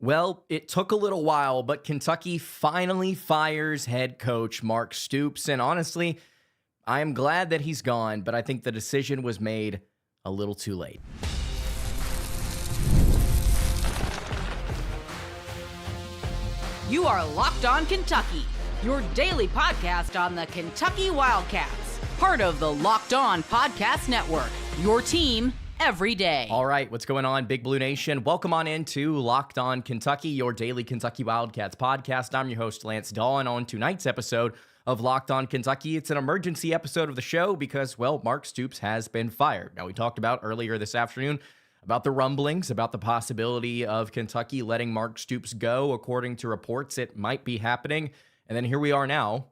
Well, it took a little while, but Kentucky finally fires head coach Mark Stoops. And honestly, I am glad that he's gone, but I think the decision was made a little too late. You are Locked On Kentucky, your daily podcast on the Kentucky Wildcats, part of the Locked On Podcast Network, your team every day. All right, what's going on, Big Blue Nation? Welcome on into Locked On Kentucky, your daily Kentucky Wildcats podcast. I'm your host, Lance Dawe, and on tonight's episode of Locked On Kentucky, it's an emergency episode of the show because, well, Mark Stoops has been fired. Now, we talked about earlier this afternoon about the rumblings, about the possibility of Kentucky letting Mark Stoops go. According to reports, it might be happening. And then here we are now,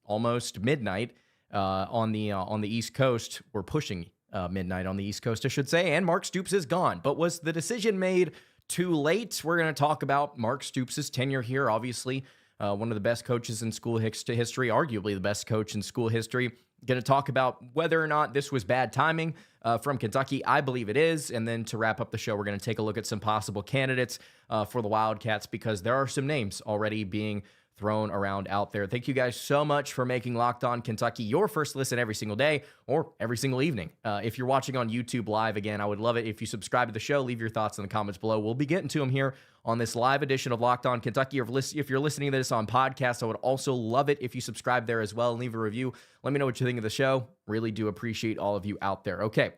almost midnight on the East Coast. We're pushing midnight on the East Coast, I should say, and Mark Stoops is gone. But was the decision made too late? We're going to talk about Mark Stoops' tenure here, obviously. One of the best coaches in school history, arguably the best coach in school history. Going to talk about whether or not this was bad timing from Kentucky. I believe it is. And then to wrap up the show, we're going to take a look at some possible candidates for the Wildcats because there are some names already being thrown around out there. Thank you guys so much for making Locked On Kentucky your first listen every single day or every single evening. If you're watching on YouTube live, again, I would love it if you subscribe to the show. Leave your thoughts in the comments below. We'll be getting to them here on this live edition of Locked On Kentucky. If you're listening to this on podcast, I would also love it if you subscribe there as well and leave a review. Let me know what you think of the show. Really do appreciate all of you out there. Okay,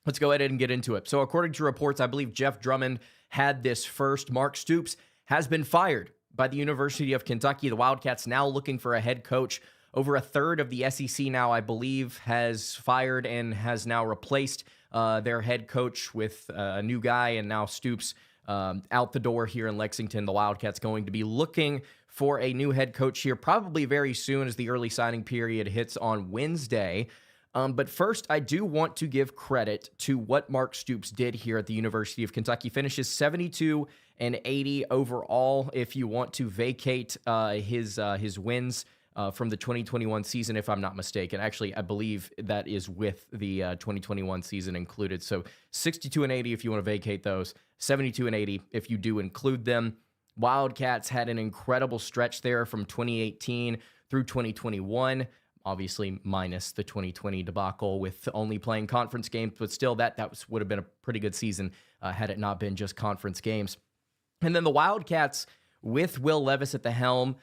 let's go ahead and get into it. So according to reports, I believe Jeff Drummond had this first. Mark Stoops has been fired by the University of Kentucky. The Wildcats now looking for a head coach. Over a third of the SEC now, I believe, has fired and has now replaced their head coach with a new guy, and now Stoops out the door here in Lexington. The Wildcats going to be looking for a new head coach here probably very soon as the early signing period hits on Wednesday. But first, I do want to give credit to what Mark Stoops did here at the University of Kentucky. Finishes 72 and 80 overall. If you want to vacate his wins from the 2021 season, if I'm not mistaken. Actually, I believe that is with the 2021 season included. So 62 and 80 if you want to vacate those, 72 and 80 if you do include them. Wildcats had an incredible stretch there from 2018 through 2021. Obviously, minus the 2020 debacle with only playing conference games, but still, that would have been a pretty good season had it not been just conference games. And then the Wildcats, with Will Levis at the helm,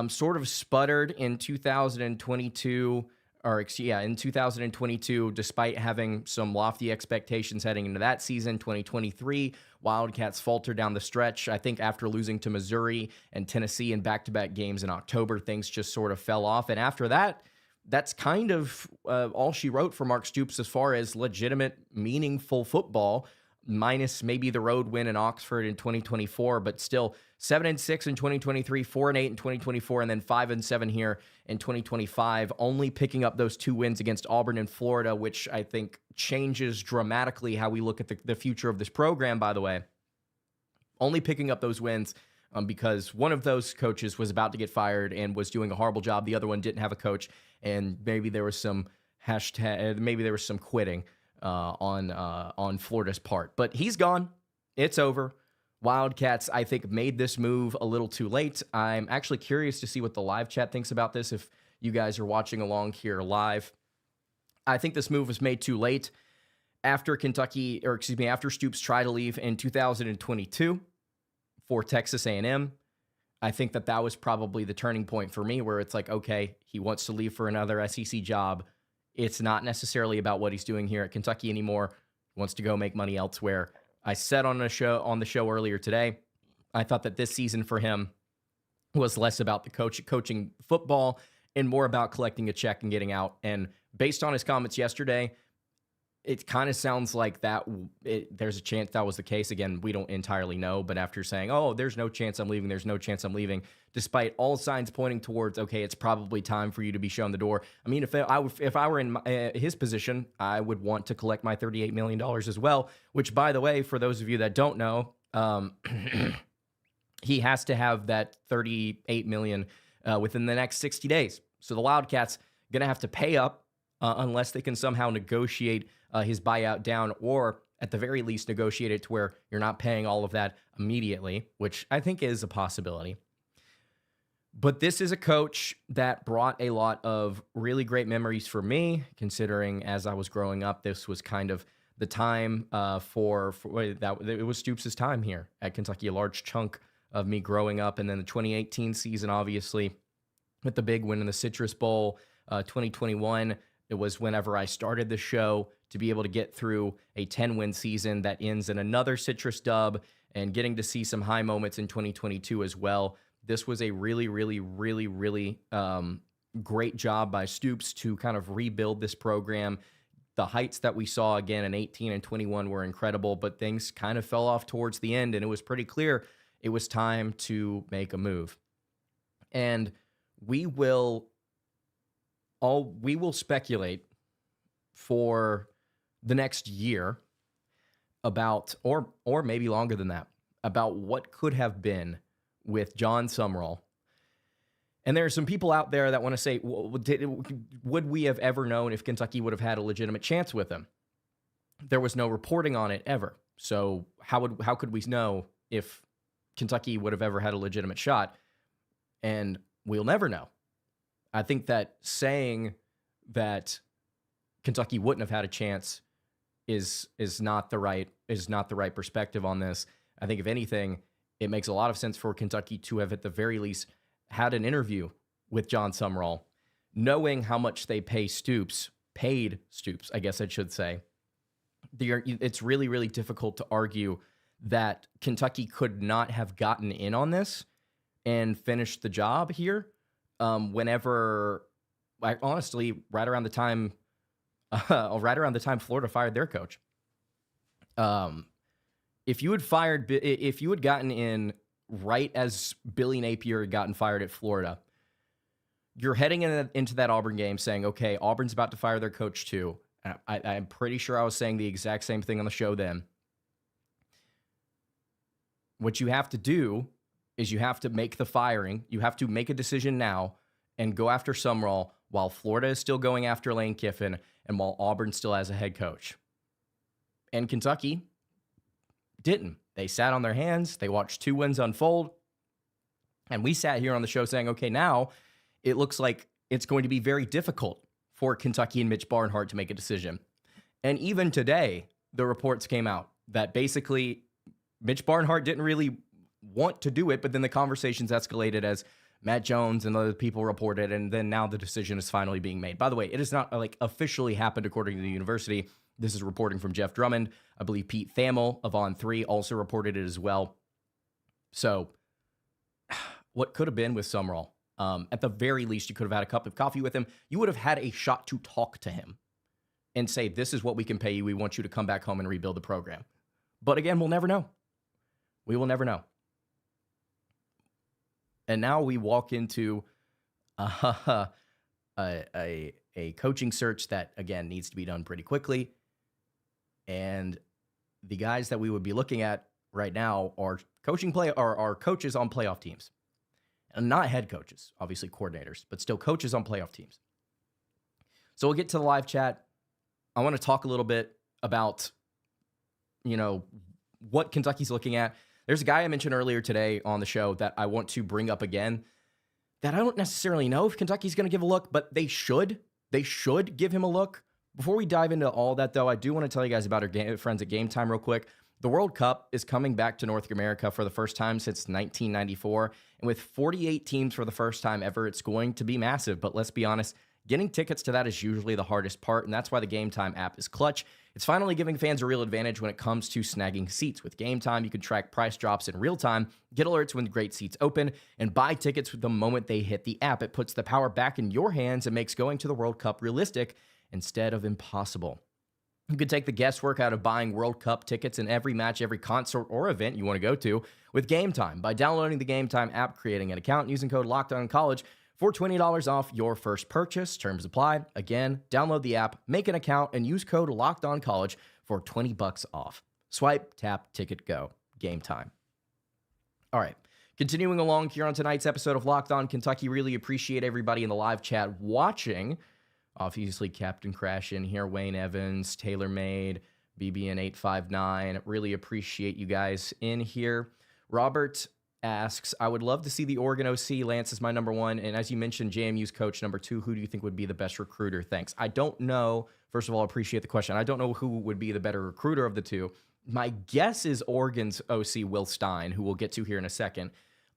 sort of sputtered in 2022, in 2022, despite having some lofty expectations heading into that season. 2023, Wildcats faltered down the stretch. I think after losing to Missouri and Tennessee in back-to-back games in October, things just sort of fell off. And after that, that's kind of all she wrote for Mark Stoops as far as legitimate, meaningful football, minus maybe the road win in Oxford in 2024, but still 7-6 in 2023, 4-8 in 2024, and then 5-7 here in 2025, only picking up those two wins against Auburn and Florida, which I think changes dramatically how we look at the future of this program, by the way. Only picking up those wins because one of those coaches was about to get fired and was doing a horrible job. The other one didn't have a coach, and maybe there was some quitting on Florida's part. But he's gone. It's over. Wildcats, I think, made this move a little too late. I'm actually curious to see what the live chat thinks about this if you guys are watching along here live. I think this move was made too late after Stoops tried to leave in 2022 for Texas A&M. I think that was probably the turning point for me where it's like, okay, he wants to leave for another SEC job. It's not necessarily about what he's doing here at Kentucky anymore. He wants to go make money elsewhere. I said on the show earlier today, I thought that this season for him was less about the coaching football and more about collecting a check and getting out. And based on his comments yesterday, it kind of sounds like there's a chance that was the case. Again, we don't entirely know, but after saying, oh, there's no chance I'm leaving, despite all signs pointing towards, okay, it's probably time for you to be shown the door. I mean, if I were in his position, I would want to collect my $38 million as well, which, by the way, for those of you that don't know, he has to have that $38 million within the next 60 days. So the Wildcats going to have to pay up unless they can somehow negotiate his buyout down, or at the very least negotiate it to where you're not paying all of that immediately, which I think is a possibility. But this is a coach that brought a lot of really great memories for me, considering as I was growing up, this was kind of the time for that. It was Stoops' time here at Kentucky, a large chunk of me growing up. And then the 2018 season, obviously, with the big win in the Citrus Bowl, 2021, it was whenever I started the show to be able to get through a 10-win season that ends in another Citrus dub and getting to see some high moments in 2022 as well. This was a really, really, really, really great job by Stoops to kind of rebuild this program. The heights that we saw again in 18 and 21 were incredible, but things kind of fell off towards the end, and it was pretty clear it was time to make a move. And we will speculate for the next year about, or maybe longer than that, about what could have been with John Sumrall. And there are some people out there that want to say, well, would we have ever known if Kentucky would have had a legitimate chance with him? There was no reporting on it ever. So how could we know if Kentucky would have ever had a legitimate shot? And we'll never know. I think that saying that Kentucky wouldn't have had a chance is not the right perspective on this. I think if anything, it makes a lot of sense for Kentucky to have at the very least had an interview with John Sumrall, knowing how much they paid Stoops, I guess I should say. It's really, really difficult to argue that Kentucky could not have gotten in on this and finished the job here whenever, honestly, right around the time Florida fired their coach. If you had gotten in right as Billy Napier had gotten fired at Florida, you're heading into that Auburn game saying, okay, Auburn's about to fire their coach too. I'm pretty sure I was saying the exact same thing on the show then. What you have to do is you have to make the firing. You have to make a decision now and go after Sumrall while Florida is still going after Lane Kiffin and while Auburn still has a head coach. And Kentucky didn't. They sat on their hands. They watched 2 wins unfold. And we sat here on the show saying, okay, now it looks like it's going to be very difficult for Kentucky and Mitch Barnhart to make a decision. And even today, the reports came out that basically Mitch Barnhart didn't really want to do it, but then the conversations escalated as Matt Jones and other people reported, and then now the decision is finally being made. By the way, it has not officially happened according to the university. This is reporting from Jeff Drummond. I believe Pete Thamel of On3 also reported it as well. So what could have been with Sumrall? At the very least, you could have had a cup of coffee with him. You would have had a shot to talk to him and say, this is what we can pay you. We want you to come back home and rebuild the program. But again, we'll never know. We will never know. And now we walk into a coaching search that, again, needs to be done pretty quickly. And the guys that we would be looking at right now are coaches on playoff teams. And not head coaches, obviously coordinators, but still coaches on playoff teams. So we'll get to the live chat. I want to talk a little bit about, what Kentucky's looking at. There's a guy I mentioned earlier today on the show that I want to bring up again that I don't necessarily know if Kentucky's going to give a look, but they should. They should give him a look. Before we dive into all that, though, I do want to tell you guys about our friends at Game Time real quick. The World Cup is coming back to North America for the first time since 1994. And with 48 teams for the first time ever, it's going to be massive. But let's be honest, getting tickets to that is usually the hardest part, and that's why the Game Time app is clutch. It's finally giving fans a real advantage when it comes to snagging seats. With Game Time, you can track price drops in real time, get alerts when great seats open, and buy tickets the moment they hit the app. It puts the power back in your hands and makes going to the World Cup realistic instead of impossible. You can take the guesswork out of buying World Cup tickets in every match, every concert, or event you want to go to with Game Time by downloading the Game Time app, creating an account, and using code LOCKEDONCollege for $20 off your first purchase. Terms apply. Again, download the app, make an account, and use code LOCKEDONCollege for $20 off. Swipe, tap, ticket, go. Game Time. All right. Continuing along here on tonight's episode of Locked On Kentucky, really appreciate everybody in the live chat watching. Obviously, Captain Crash in here, Wayne Evans, TaylorMade, BBN859. Really appreciate you guys in here. Robert asks, I would love to see the Oregon OC. Lance is my number one. And as you mentioned, JMU's coach number two. Who do you think would be the best recruiter? Thanks. I don't know. First of all, I appreciate the question. I don't know who would be the better recruiter of the two. My guess is Oregon's OC, Will Stein, who we'll get to here in a second.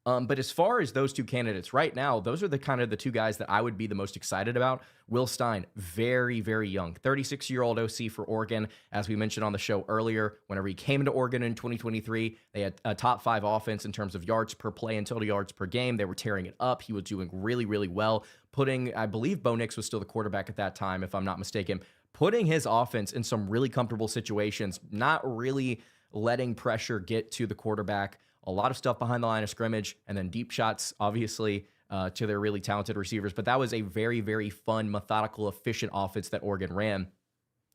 But as far as those two candidates right now, those are the kind of the two guys that I would be the most excited about. Will Stein, very, very young, 36-year-old OC for Oregon. As we mentioned on the show earlier, whenever he came into Oregon in 2023, they had a top 5 offense in terms of yards per play and total yards per game. They were tearing it up. He was doing really, really well. I believe Bo Nix was still the quarterback at that time, if I'm not mistaken, putting his offense in some really comfortable situations, not really letting pressure get to the quarterback. A lot of stuff behind the line of scrimmage, and then deep shots, obviously, to their really talented receivers. But that was a very, very fun, methodical, efficient offense that Oregon ran.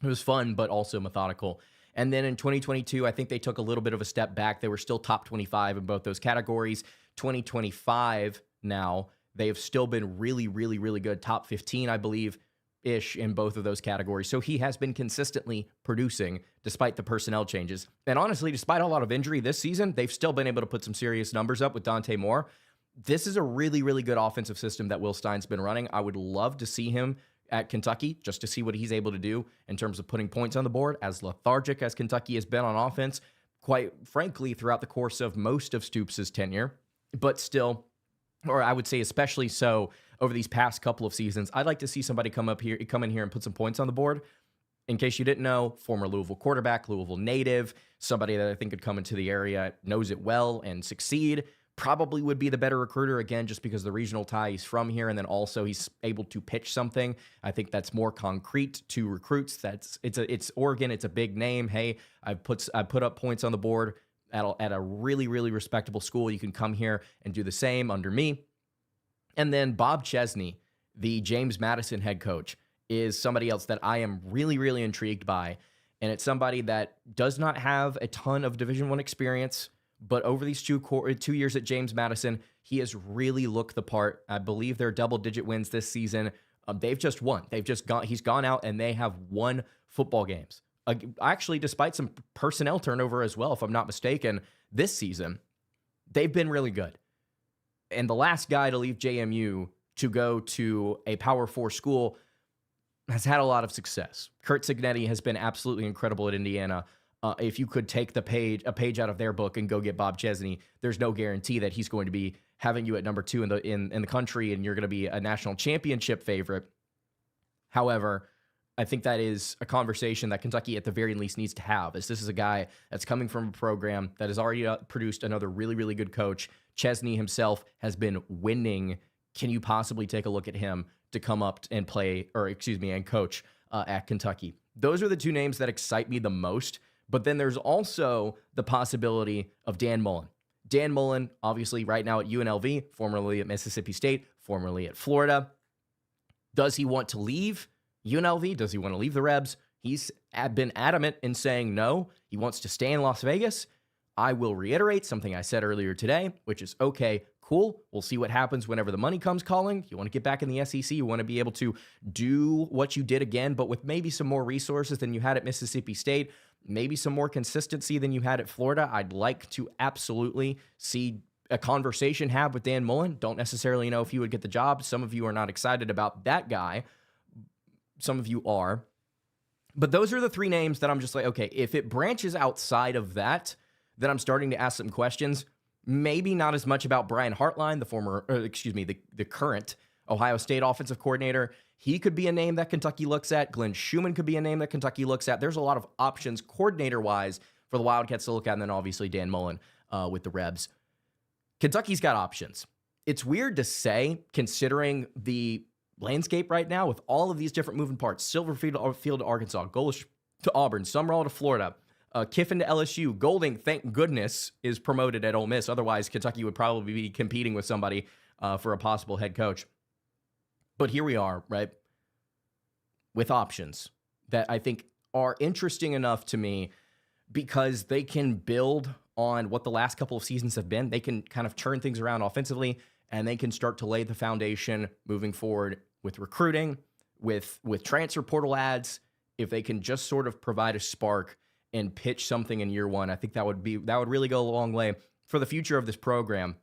It was fun, but also methodical. And then in 2022, I think they took a little bit of a step back. They were still top 25 in both those categories. 2025 now, they have still been really, really, really good. Top 15, I believe, ish in both of those categories. So he has been consistently producing despite the personnel changes. And honestly, despite a lot of injury this season, they've still been able to put some serious numbers up with Dante Moore. This is a really, really good offensive system that Will Stein's been running. I would love to see him at Kentucky just to see what he's able to do in terms of putting points on the board. As lethargic as Kentucky has been on offense, quite frankly, throughout the course of most of Stoops' tenure, but still, or I would say especially so over these past couple of seasons, I'd like to see somebody come in here and put some points on the board. In case you didn't know, former Louisville quarterback, Louisville native, somebody that I think could come into the area, knows it well and succeed, probably would be the better recruiter, again, just because the regional tie, he's from here, and then also he's able to pitch something. I think that's more concrete to recruits. It's Oregon, it's a big name. Hey, I put up points on the board at a really, really respectable school. You can come here and do the same under me. And then Bob Chesney, the James Madison head coach, is somebody else that I am really, really intrigued by. And it's somebody that does not have a ton of Division I experience, but over these 2 years at James Madison, he has really looked the part. I believe they're double-digit wins this season. They've just won. He's gone out and they have won football games. Actually, despite some personnel turnover as well, if I'm not mistaken, this season, they've been really good. And the last guy to leave JMU to go to a Power 4 school has had a lot of success. Kurt Cignetti has been absolutely incredible at Indiana. If you could take a page out of their book and go get Bob Chesney, there's no guarantee that he's going to be having you at number 2 in the country and you're going to be a national championship favorite. However, I think that is a conversation that Kentucky at the very least needs to have, as this is a guy that's coming from a program that has already produced another really, really good coach. Chesney himself has been winning. Can you possibly take a look at him to come up and and coach at Kentucky? Those are the 2 names that excite me the most. But then there's also the possibility of Dan Mullen. Dan Mullen, obviously right now at UNLV, formerly at Mississippi State, formerly at Florida. Does he want to leave UNLV? Does he want to leave the Rebs? He's been adamant in saying no. He wants to stay in Las Vegas. I will reiterate something I said earlier today, which is, okay, cool. We'll see what happens whenever the money comes calling. You want to get back in the SEC. You want to be able to do what you did again, but with maybe some more resources than you had at Mississippi State, maybe some more consistency than you had at Florida. I'd like to absolutely see a conversation had with Dan Mullen. Don't necessarily know if he would get the job. Some of you are not excited about that guy. Some of you are. But those are the 3 names that I'm just like, okay, if it branches outside of that, then I'm starting to ask some questions. Maybe not as much about Brian Hartline, the current Ohio State offensive coordinator. He could be a name that Kentucky looks at. Glenn Schumann could be a name that Kentucky looks at. There's a lot of options coordinator-wise for the Wildcats to look at, and then obviously Dan Mullen with the Rebs. Kentucky's got options. It's weird to say, considering the landscape right now with all of these different moving parts. Silverfield to Arkansas, Golish to Auburn, Summerall to Florida, Kiffin to LSU. Golding, thank goodness, is promoted at Ole Miss. Otherwise, Kentucky would probably be competing with somebody for a possible head coach. But here we are, right, with options that I think are interesting enough to me because they can build on what the last couple of seasons have been. They can kind of turn things around offensively, and they can start to lay the foundation moving forward with recruiting, with transfer portal ads. If they can just sort of provide a spark and pitch something in year one. I think that would really go a long way for the future of this program.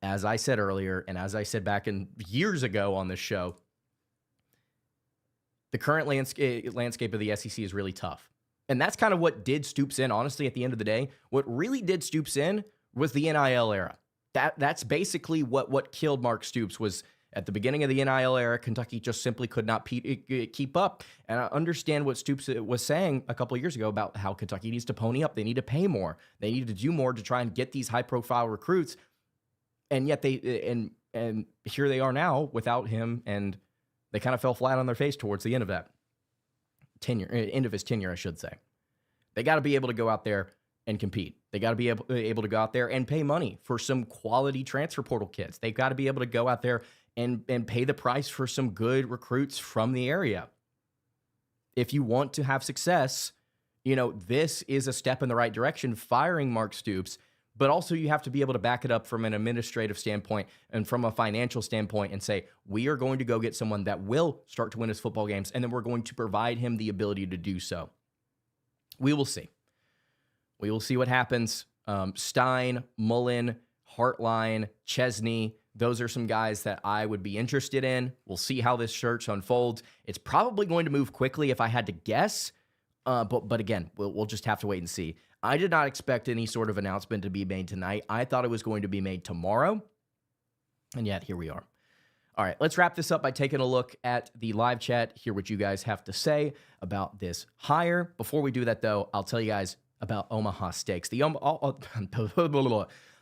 As I said earlier, and as I said back in years ago on this show, the current landscape of the SEC is really tough. And that's kind of what did Stoops in, honestly, at the end of the day. What really did Stoops in was the NIL era. That's basically what killed Mark Stoops. Was at the beginning of the NIL era, Kentucky just simply could not keep up. And I understand what Stoops was saying a couple of years ago about how Kentucky needs to pony up. They need to pay more. They need to do more to try and get these high-profile recruits. And yet and here they are now without him, and they kind of fell flat on their face towards the end of that end of his tenure, I should say. They got to be able to go out there and compete. They got to be able to go out there and pay money for some quality transfer portal kids. They've got to be able to go out there and pay the price for some good recruits from the area. If you want to have success, this is a step in the right direction, firing Mark Stoops. But also you have to be able to back it up from an administrative standpoint and from a financial standpoint and say, we are going to go get someone that will start to win his football games, and then we're going to provide him the ability to do so. We will see. We will see what happens. Stein, Mullen, Hartline, Chesney, those are some guys that I would be interested in. We'll see how this search unfolds. It's probably going to move quickly if I had to guess. But again, we'll just have to wait and see. I did not expect any sort of announcement to be made tonight. I thought it was going to be made tomorrow, and yet here we are. All right, let's wrap this up by taking a look at the live chat, hear what you guys have to say about this hire. Before we do that, though, I'll tell you guys about Omaha Steaks. The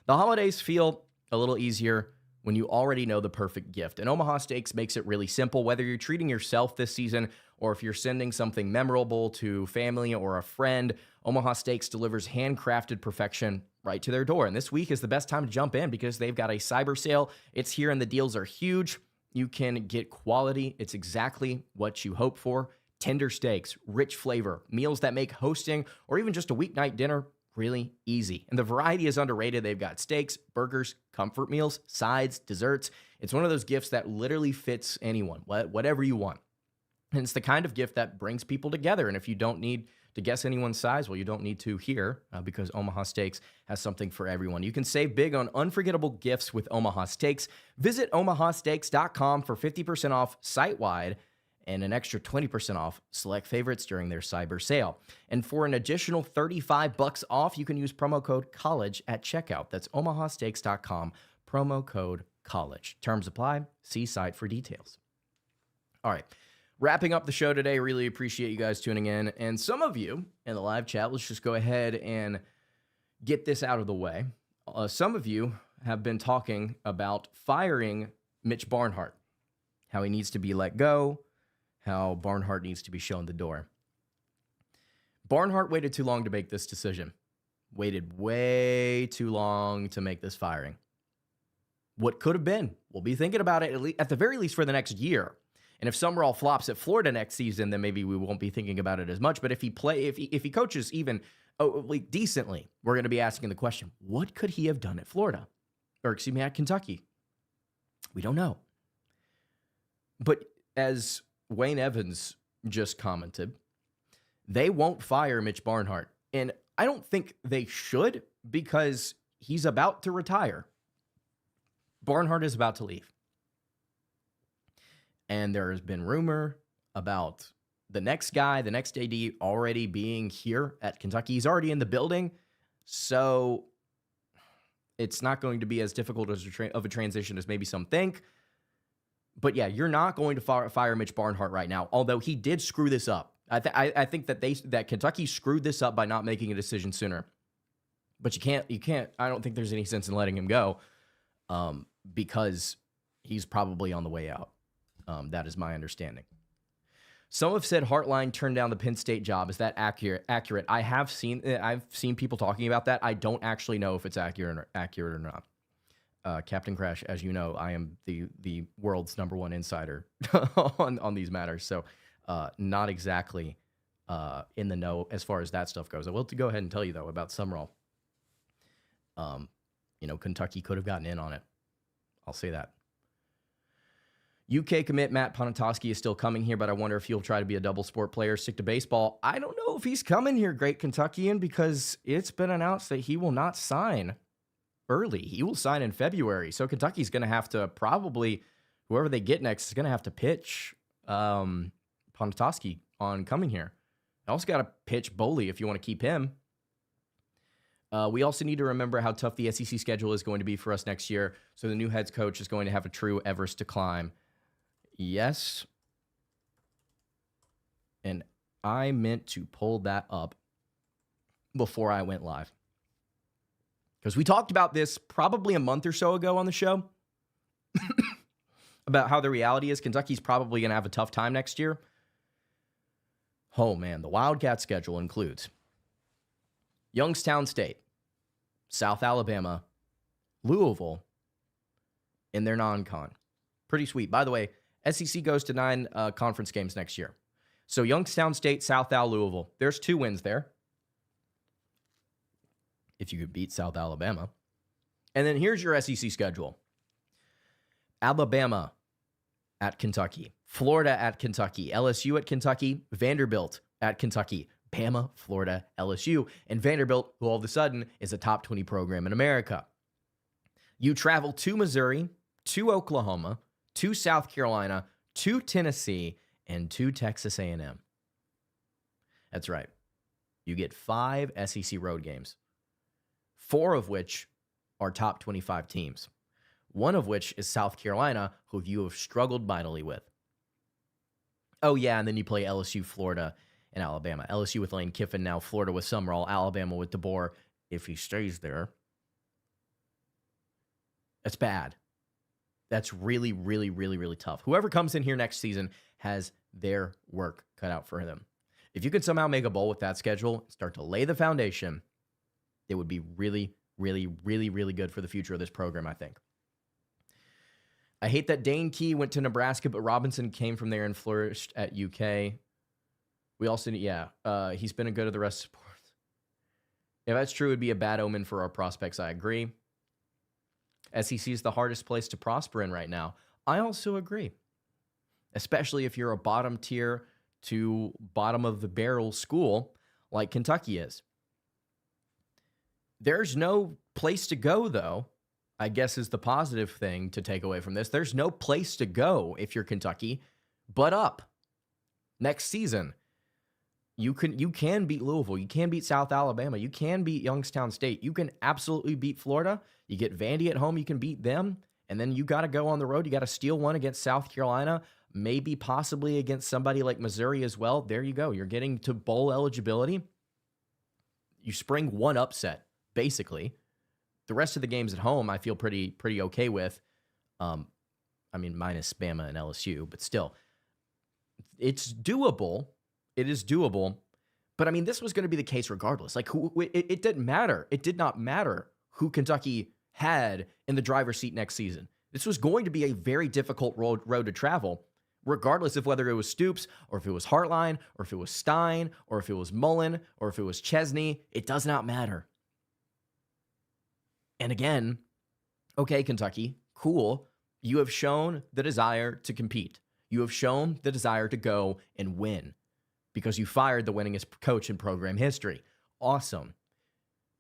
holidays feel a little easier when you already know the perfect gift. And Omaha Steaks makes it really simple, whether you're treating yourself this season or if you're sending something memorable to family or a friend. Omaha Steaks delivers handcrafted perfection right to their door. And this week is the best time to jump in because they've got a cyber sale. It's here and the deals are huge. You can get quality. It's exactly what you hope for. Tender steaks, rich flavor, meals that make hosting or even just a weeknight dinner really easy. And the variety is underrated. They've got steaks, burgers, comfort meals, sides, desserts. It's one of those gifts that literally fits anyone, whatever you want. And it's the kind of gift that brings people together. And if you don't need to guess anyone's size, well, you don't need to here because Omaha Steaks has something for everyone. You can save big on unforgettable gifts with Omaha Steaks. Visit omahasteaks.com for 50% off site-wide and an extra 20% off select favorites during their cyber sale. And for an additional $35 off, you can use promo code COLLEGE at checkout. That's omahasteaks.com, promo code COLLEGE. Terms apply. See site for details. All right. Wrapping up the show today, really appreciate you guys tuning in. And some of you in the live chat, let's just go ahead and get this out of the way. Some of you have been talking about firing Mitch Barnhart, how he needs to be let go, how Barnhart needs to be shown the door. Barnhart waited too long to make this decision. Waited way too long to make this firing. What could have been? We'll be thinking about it at the very least for the next year. And if Summerall flops at Florida next season, then maybe we won't be thinking about it as much. But if he coaches even decently, we're going to be asking the question, what could he have done at Florida? Or excuse me, at Kentucky? We don't know. But as Wayne Evans just commented, they won't fire Mitch Barnhart. And I don't think they should because he's about to retire. Barnhart is about to leave. And there has been rumor about the next guy, the next AD already being here at Kentucky. He's already in the building. So it's not going to be as difficult as of a transition as maybe some think. But yeah, you're not going to fire Mitch Barnhart right now, although he did screw this up. I think that Kentucky screwed this up by not making a decision sooner. But you can't. I don't think there's any sense in letting him go because he's probably on the way out. That is my understanding. Some have said Hartline turned down the Penn State job. Is that accurate? I've seen people talking about that. I don't actually know if it's accurate or not. Captain Crash, as you know, I am the world's #1 insider on these matters. So not exactly in the know as far as that stuff goes. I will go ahead and tell you though about Summerall. Kentucky could have gotten in on it. I'll say that. UK commit Matt Ponatoski is still coming here, but I wonder if he'll try to be a double sport player, stick to baseball. I don't know if he's coming here, great Kentuckian, because it's been announced that he will not sign early. He will sign in February. So Kentucky's going to have to probably, whoever they get next is going to have to pitch Ponatoski on coming here. I also got to pitch Boley if you want to keep him. We also need to remember how tough the SEC schedule is going to be for us next year. So the new head coach is going to have a true Everest to climb. Yes. And I meant to pull that up before I went live, because we talked about this probably a month or so ago on the show about how the reality is Kentucky's probably going to have a tough time next year. Oh, man, the Wildcat schedule includes Youngstown State, South Alabama, Louisville in their non-con. Pretty sweet. By the way, SEC goes to 9 conference games next year. So Youngstown State, South Al, Louisville. There's 2 wins there, if you could beat South Alabama. And then here's your SEC schedule. Alabama at Kentucky, Florida at Kentucky, LSU at Kentucky, Vanderbilt at Kentucky, Bama, Florida, LSU, and Vanderbilt, who all of a sudden is a top 20 program in America. You travel to Missouri, to Oklahoma, to South Carolina, to Tennessee, and to Texas A&M. That's right. You get 5 SEC road games, 4 of which are top 25 teams, 1 of which is South Carolina, who you have struggled mightily with. Oh, yeah, and then you play LSU, Florida, and Alabama. LSU with Lane Kiffin now, Florida with Summerall, Alabama with DeBoer, if he stays there. That's bad. That's really, really, really, really tough. Whoever comes in here next season has their work cut out for them. If you could somehow make a bowl with that schedule, start to lay the foundation, it would be really, really, really, really good for the future of this program, I think. I hate that Dane Key went to Nebraska, but Robinson came from there and flourished at UK. We also, he's been a good at the rest of sports. If that's true, it would be a bad omen for our prospects. I agree. SEC is the hardest place to prosper in right now. I also agree, especially if you're a bottom tier to bottom of the barrel school like Kentucky is. There's no place to go, though, I guess is the positive thing to take away from this. There's no place to go if you're Kentucky but up. Next season, you can beat Louisville. You can beat South Alabama. You can beat Youngstown State. You can absolutely beat Florida. You get Vandy at home. You can beat them. And then you got to go on the road. You got to steal one against South Carolina, maybe possibly against somebody like Missouri as well. There you go. You're getting to bowl eligibility. You spring one upset, basically. The rest of the games at home, I feel pretty okay with. Minus Bama and LSU, but still, it's doable. It is doable. But this was going to be the case regardless. Like, it didn't matter. It did not matter who Kentucky had in the driver's seat next season. This was going to be a very difficult road to travel, regardless of whether it was Stoops or if it was Hartline or if it was Stein or if it was Mullen or if it was Chesney. It does not matter. And again, okay, Kentucky, cool. You have shown the desire to compete. You have shown the desire to go and win because you fired the winningest coach in program history. Awesome.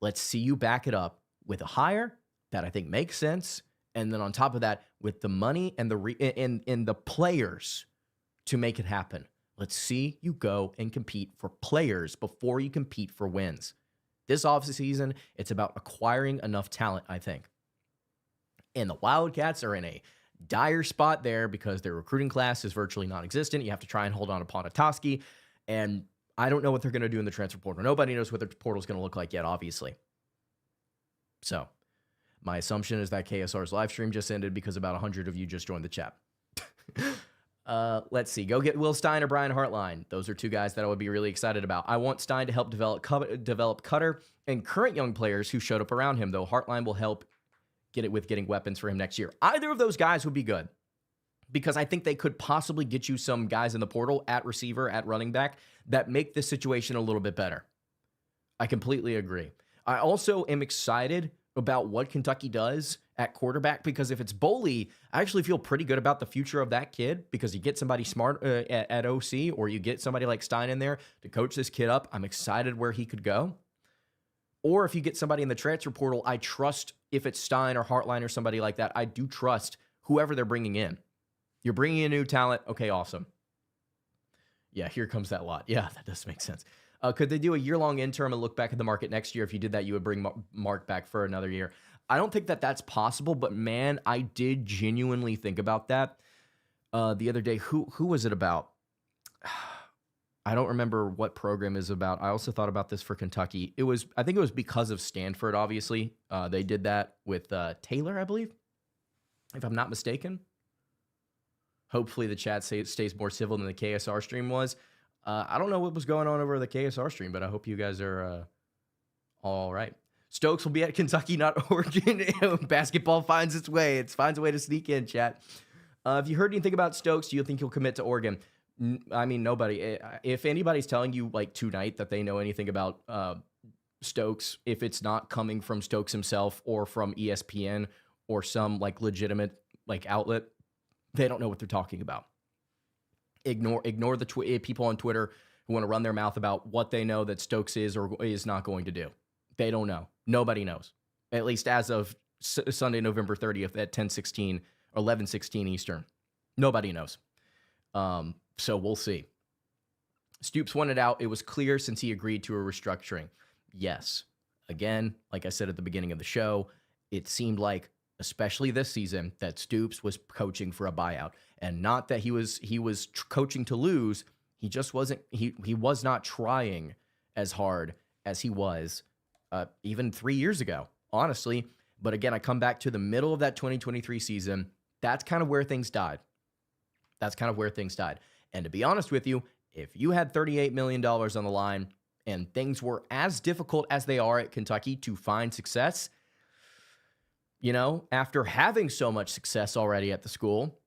Let's see you back it up with a hire that I think makes sense. And then on top of that, with the money and the players to make it happen. Let's see you go and compete for players before you compete for wins. This offseason, it's about acquiring enough talent, I think. And the Wildcats are in a dire spot there because their recruiting class is virtually non-existent. You have to try and hold on to Ponatoski. And I don't know what they're going to do in the transfer portal. Nobody knows what the portal is going to look like yet, obviously. So my assumption is that KSR's live stream just ended because about 100 of you just joined the chat. Let's see. Go get Will Stein or Brian Hartline. Those are 2 guys that I would be really excited about. I want Stein to help develop Cutter and current young players who showed up around him, though Hartline will help getting weapons for him next year. Either of those guys would be good because I think they could possibly get you some guys in the portal at receiver, at running back that make this situation a little bit better. I completely agree. I also am excited about what Kentucky does at quarterback, because if it's Boley, I actually feel pretty good about the future of that kid, because you get somebody smart at OC, or you get somebody like Stein in there to coach this kid up. I'm excited where he could go. Or if you get somebody in the transfer portal, I trust, if it's Stein or Hartline or somebody like that, I do trust whoever they're bringing in. You're bringing in new talent. Okay, awesome. Yeah, here comes that lot. Yeah, that does make sense. Could they do a year-long interim and look back at the market next year? If you did that, you would bring Mark back for another year. I don't think that that's possible, but man, I did genuinely think about that the other day. Who was it about? I don't remember what program is about. I also thought about this for Kentucky. I think it was because of Stanford, obviously. They did that with Taylor, I believe, if I'm not mistaken. Hopefully the chat stays more civil than the KSR stream was. I don't know what was going on over the KSR stream, but I hope you guys are all right. Stokes will be at Kentucky, not Oregon. Basketball finds its way. It finds a way to sneak in, chat. Have you heard anything about Stokes? Do you think he'll commit to Oregon? I mean, nobody. If anybody's telling you like tonight that they know anything about Stokes, if it's not coming from Stokes himself or from ESPN or some like legitimate like outlet, they don't know what they're talking about. Ignore the people on Twitter who want to run their mouth about what they know that Stokes is or is not going to do. They don't know. Nobody knows. At least as of Sunday, November 30th at 10:16 or 11:16 Eastern. Nobody knows. So we'll see. Stoops wanted out. It was clear since he agreed to a restructuring. Yes. Again, like I said at the beginning of the show, it seemed like, especially this season, that Stoops was coaching for a buyout, and not that he was coaching to lose. He just wasn't. He was not trying as hard as he was even 3 years ago, honestly. But again, I come back to the middle of that 2023 season. That's kind of where things died. And to be honest with you, if you had $38 million on the line and things were as difficult as they are at Kentucky to find success, you know, after having so much success already at the school,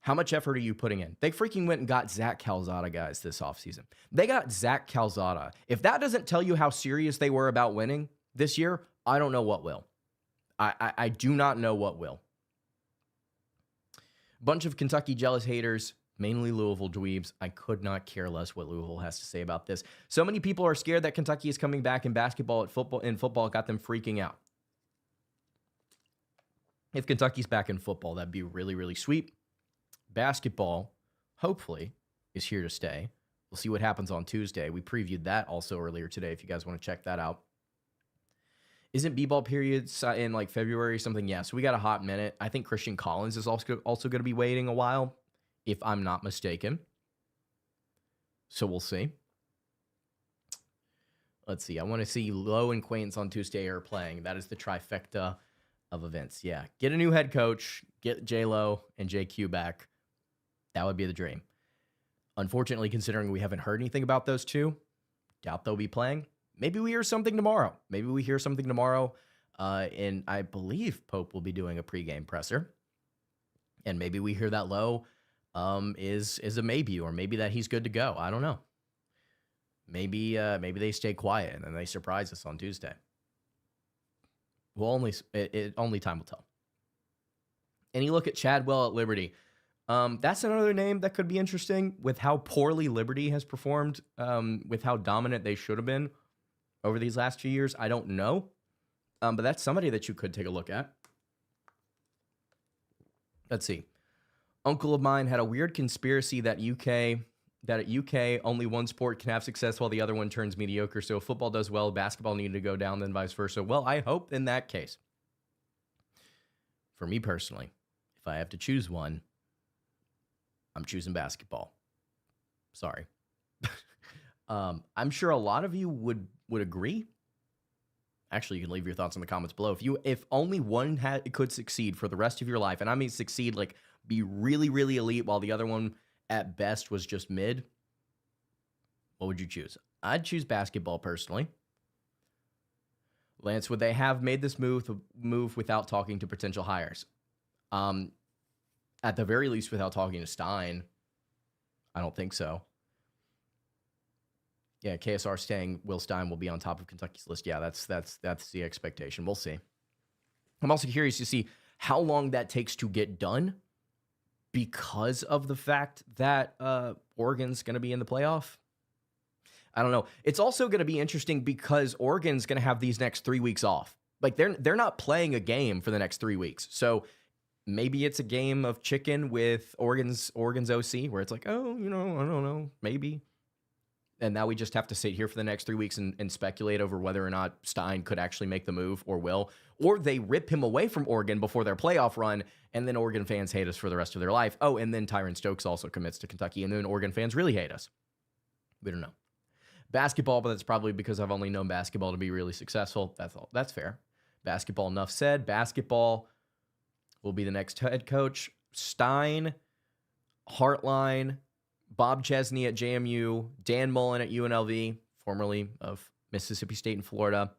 how much effort are you putting in? They freaking went and got Zach Calzada, guys, this offseason. They got Zach Calzada. If that doesn't tell you how serious they were about winning this year, I don't know what will. I do not know what will. Bunch of Kentucky jealous haters, mainly Louisville dweebs. I could not care less what Louisville has to say about this. So many people are scared that Kentucky is coming back in basketball. Football got them freaking out. If Kentucky's back in football, that'd be really, really sweet. Basketball, hopefully, is here to stay. We'll see what happens on Tuesday. We previewed that also earlier today, if you guys want to check that out. Isn't B-ball periods in like February or something? Yeah, so we got a hot minute. I think Christian Collins is also going to be waiting a while, if I'm not mistaken. So we'll see. Let's see. I want to see Lowe and Quaintance on Tuesday are playing. That is the trifecta of events. Yeah, get a new head coach, get J-Lo and JQ back. That would be the dream. Unfortunately, considering we haven't heard anything about those two, doubt they'll be playing. Maybe we hear something tomorrow. And I believe Pope will be doing a pregame presser. And maybe we hear that Lowe is a maybe, or maybe that he's good to go. I don't know. Maybe they stay quiet and then they surprise us on Tuesday. Well, only time will tell. And you look at Chadwell at Liberty. That's another name that could be interesting with how poorly Liberty has performed, with how dominant they should have been over these last few years. I don't know. But that's somebody that you could take a look at. Let's see. Uncle of mine had a weird conspiracy that at UK only one sport can have success while the other one turns mediocre. So if football does well, basketball needed to go down, then vice versa. Well, I hope in that case. For me personally, if I have to choose one, I'm choosing basketball. Sorry. I'm sure a lot of you would agree. Actually, you can leave your thoughts in the comments below. If only one could succeed for the rest of your life, and I mean succeed, like be really, really elite, while the other one at best was just mid, what would you choose? I'd choose basketball personally. Lance, would they have made this move without talking to potential hires? At the very least, without talking to Stein. I don't think so. Yeah, KSR staying, Will Stein will be on top of Kentucky's list. Yeah, that's the expectation. We'll see. I'm also curious to see how long that takes to get done because of the fact that Oregon's going to be in the playoff. I don't know. It's also going to be interesting because Oregon's going to have these next 3 weeks off. Like they're not playing a game for the next 3 weeks. So maybe it's a game of chicken with Oregon's OC where it's like, oh, I don't know, maybe. And now we just have to sit here for the next 3 weeks and speculate over whether or not Stein could actually make the move or will. Or they rip him away from Oregon before their playoff run, and then Oregon fans hate us for the rest of their life. Oh, and then Tyron Stokes also commits to Kentucky, and then Oregon fans really hate us. We don't know. Basketball, but that's probably because I've only known basketball to be really successful. That's all. That's fair. Basketball, enough said. Basketball will be the next head coach. Stein, Hartline, Bob Chesney at JMU, Dan Mullen at UNLV, formerly of Mississippi State and Florida.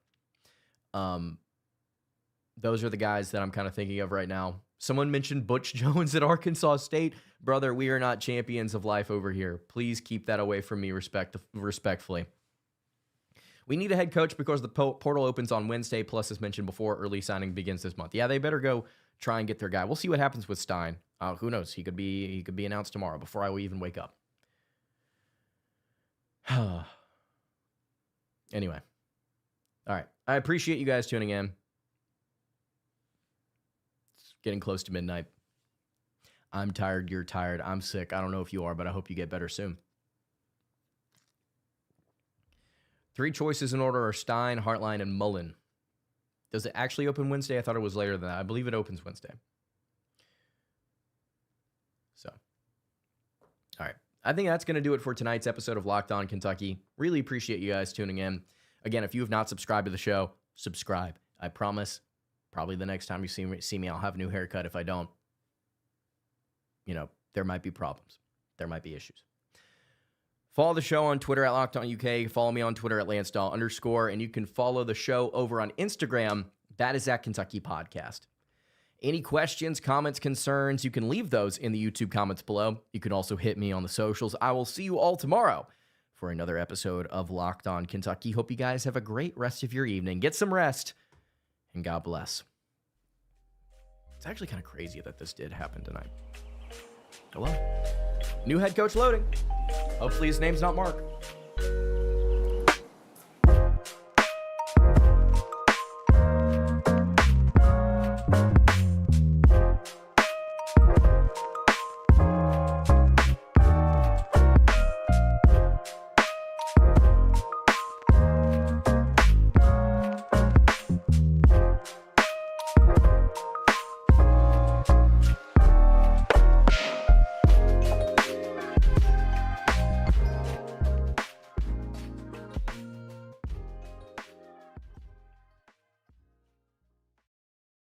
Those are the guys that I'm kind of thinking of right now. Someone mentioned Butch Jones at Arkansas State. Brother, we are not champions of life over here. Please keep that away from me respectfully. We need a head coach because the portal opens on Wednesday. Plus, as mentioned before, early signing begins this month. Yeah, they better go try and get their guy. We'll see what happens with Stein. Who knows? He could be announced tomorrow before I will even wake up. Anyway. All right. I appreciate you guys tuning in. It's getting close to midnight. I'm tired. You're tired. I'm sick. I don't know if you are, but I hope you get better soon. 3 choices in order are Stein, Hartline, and Mullen. Does it actually open Wednesday? I thought it was later than that. I believe it opens Wednesday. So, all right. I think that's going to do it for tonight's episode of Locked On Kentucky. Really appreciate you guys tuning in. Again, if you have not subscribed to the show, subscribe. I promise, probably the next time you see me, I'll have a new haircut. If I don't, there might be problems. There might be issues. Follow the show on Twitter at LockedOnUK. Follow me on Twitter at @LanceDawe_. And you can follow the show over on Instagram. That is at Kentucky Podcast. Any questions, comments, concerns, you can leave those in the YouTube comments below. You can also hit me on the socials. I will see you all tomorrow for another episode of Locked On Kentucky. Hope you guys have a great rest of your evening. Get some rest, and God bless. It's actually kind of crazy that this did happen tonight. Oh well. New head coach loading. Hopefully his name's not Mark.